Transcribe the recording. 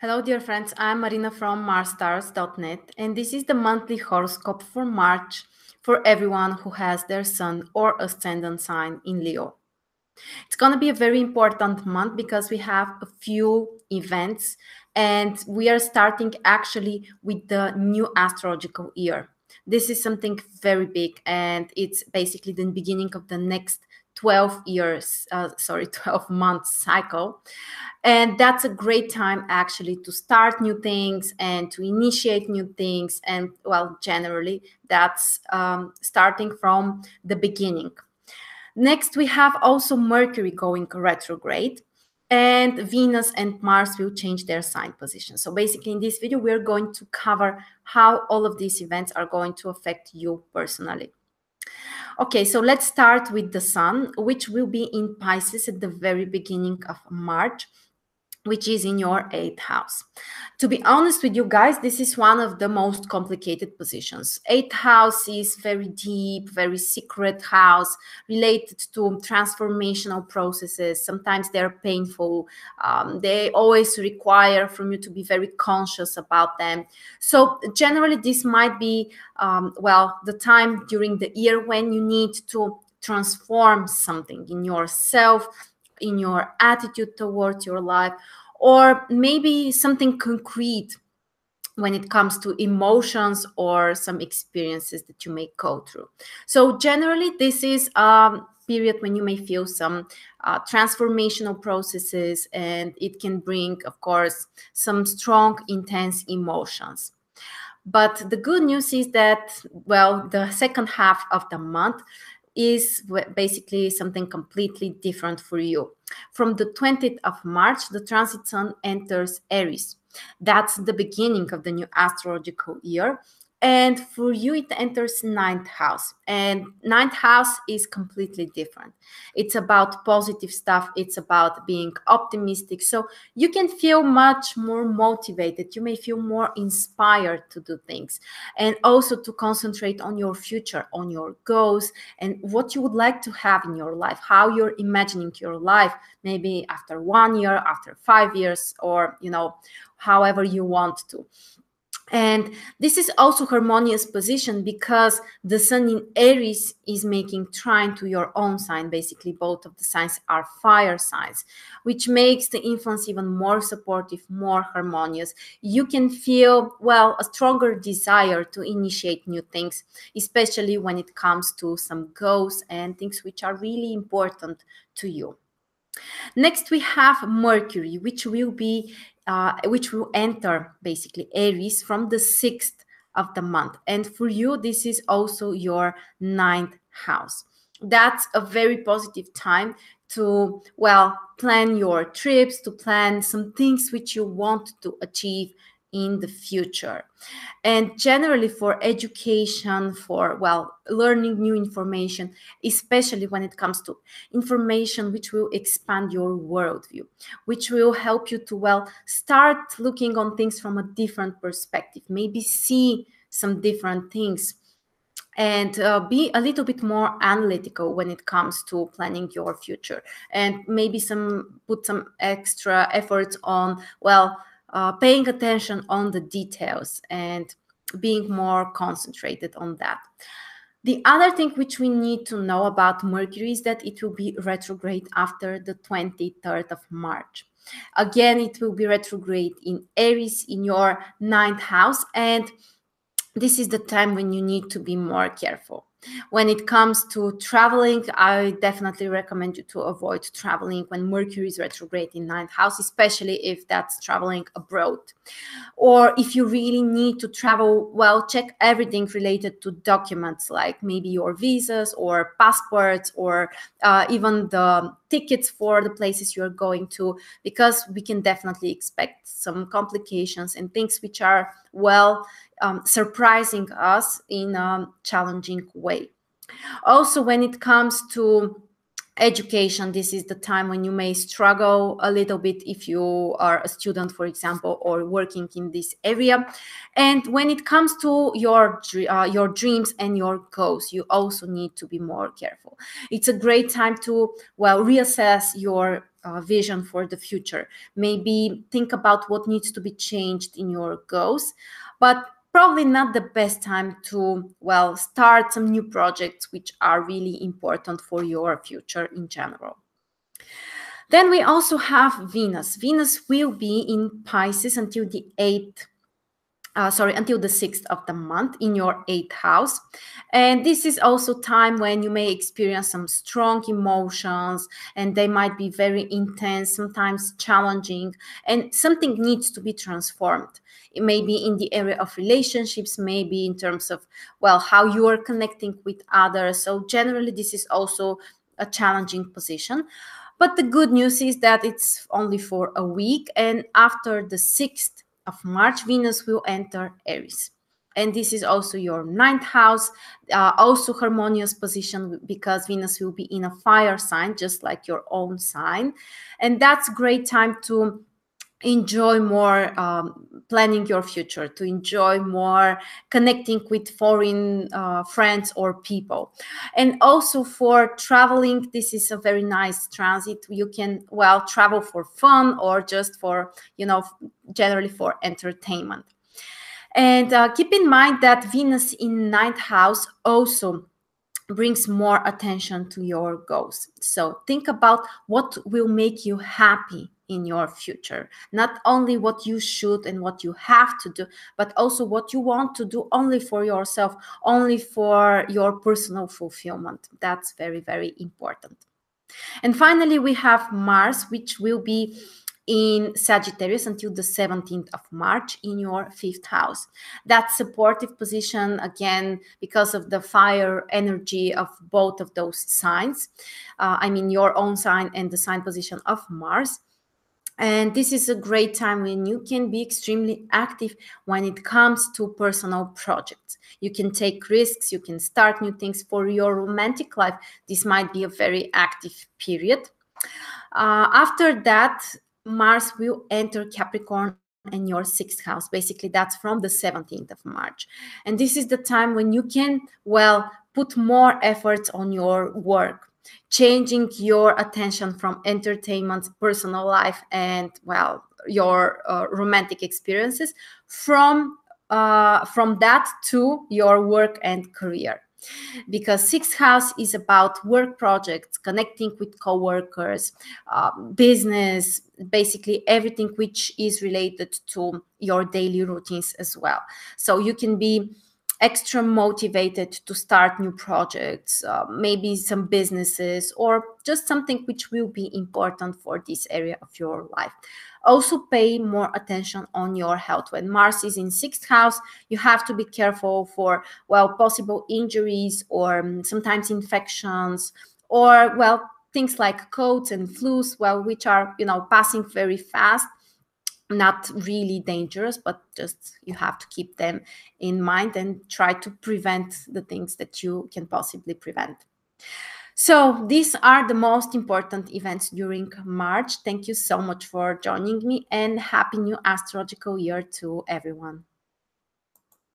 Hello, dear friends. I'm Marina from MarsStars.net, and this is the monthly horoscope for March for everyone who has their sun or ascendant sign in Leo. It's going to be a very important month because we have a few events, and we are starting actually with the new astrological year. This is something very big, and it's basically the beginning of the next 12 months cycle. And that's a great time actually to start new things and to initiate new things. And well, generally, that's starting from the beginning. Next, we have also Mercury going retrograde, and Venus and Mars will change their sign position. So basically, in this video, we're going to cover how all of these events are going to affect you personally. Okay, so let's start with the Sun, which will be in Pisces at the very beginning of March, which is in your 8th house. To be honest with you guys, this is one of the most complicated positions. 8th house is very deep, very secret house related to transformational processes. Sometimes they're painful. They always require from you to be very conscious about them. So generally, this might be, the time during the year when you need to transform something in yourself, in your attitude towards your life, or maybe something concrete when it comes to emotions or some experiences that you may go through. So generally, this is a period when you may feel some transformational processes, and it can bring, of course, some strong, intense emotions. But the good news is that, well, the second half of the month is basically something completely different for you. From the 20th of March, the transit sun enters Aries. That's the beginning of the new astrological year. And for you, it enters 9th house. And 9th house is completely different. It's about positive stuff. It's about being optimistic. So you can feel much more motivated. You may feel more inspired to do things, and also to concentrate on your future, on your goals, and what you would like to have in your life, how you're imagining your life, maybe after 1 year, after 5 years, or, however you want to. And this is also harmonious position because the sun in Aries is making trine to your own sign. Basically, both of the signs are fire signs, which makes the influence even more supportive, more harmonious. You can feel, well, a stronger desire to initiate new things, especially when it comes to some goals and things which are really important to you. Next, we have Mercury, which will enter basically Aries from the 6th of the month. And for you, this is also your 9th house. That's a very positive time to, well, plan your trips, to plan some things which you want to achieve in the future. And generally for education, for, well, learning new information, especially when it comes to information which will expand your worldview, which will help you to, well, start looking on things from a different perspective, maybe see some different things, and be a little bit more analytical when it comes to planning your future, and maybe put some extra efforts on, well, paying attention on the details and being more concentrated on that. The other thing which we need to know about Mercury is that it will be retrograde after the 23rd of March. Again, it will be retrograde in Aries, in your 9th house, and this is the time when you need to be more careful. When it comes to traveling, I definitely recommend you to avoid traveling when Mercury is retrograde in 9th house, especially if that's traveling abroad. Or if you really need to travel, well, check everything related to documents, like maybe your visas or passports, or even the tickets for the places you're going to, because we can definitely expect some complications and things which are, well, surprising us in a challenging way. Also, when it comes to education, this is the time when you may struggle a little bit if you are a student, for example, or working in this area. And when it comes to your dreams and your goals, you also need to be more careful. It's a great time to, well, reassess your vision for the future. Maybe think about what needs to be changed in your goals, but probably not the best time to, well, start some new projects which are really important for your future in general. Then we also have Venus. Venus will be in Pisces until the 6th of the month in your 8th house. And this is also time when you may experience some strong emotions, and they might be very intense, sometimes challenging, and something needs to be transformed. It may be in the area of relationships, maybe in terms of, well, how you are connecting with others. So generally, this is also a challenging position. But the good news is that it's only for a week, and after the 6th of March, Venus will enter Aries. And this is also your 9th house, also harmonious position because Venus will be in a fire sign, just like your own sign. And that's a great time to enjoy more planning your future, to enjoy more connecting with foreign friends or people. And also for traveling, this is a very nice transit. You can, well, travel for fun or just for, generally for entertainment. And keep in mind that Venus in 9th house also brings more attention to your goals. So think about what will make you happy in your future. Not only what you should and what you have to do, but also what you want to do only for yourself, only for your personal fulfillment. That's very, very important. And finally, we have Mars, which will be in Sagittarius until the 17th of March in your 5th house. That supportive position, again, because of the fire energy of both of those signs. Your own sign and the sign position of Mars. And this is a great time when you can be extremely active when it comes to personal projects. You can take risks, you can start new things for your romantic life. This might be a very active period. After that, Mars will enter Capricorn in your 6th house. Basically, that's from the 17th of March. And this is the time when you can, well, put more efforts on your work, changing your attention from entertainment, personal life, and, well, your romantic experiences from that to your work and career. Because 6th house is about work projects, connecting with co-workers, business, basically everything which is related to your daily routines as well. So you can be extra motivated to start new projects, maybe some businesses, or just something which will be important for this area of your life. Also pay more attention on your health. When Mars is in 6th house, you have to be careful for, well, possible injuries or sometimes infections, or, well, things like colds and flus, well, which are, passing very fast. Not really dangerous, but just you have to keep them in mind and try to prevent the things that you can possibly prevent. So these are the most important events during March. Thank you so much for joining me, and happy new astrological year to everyone.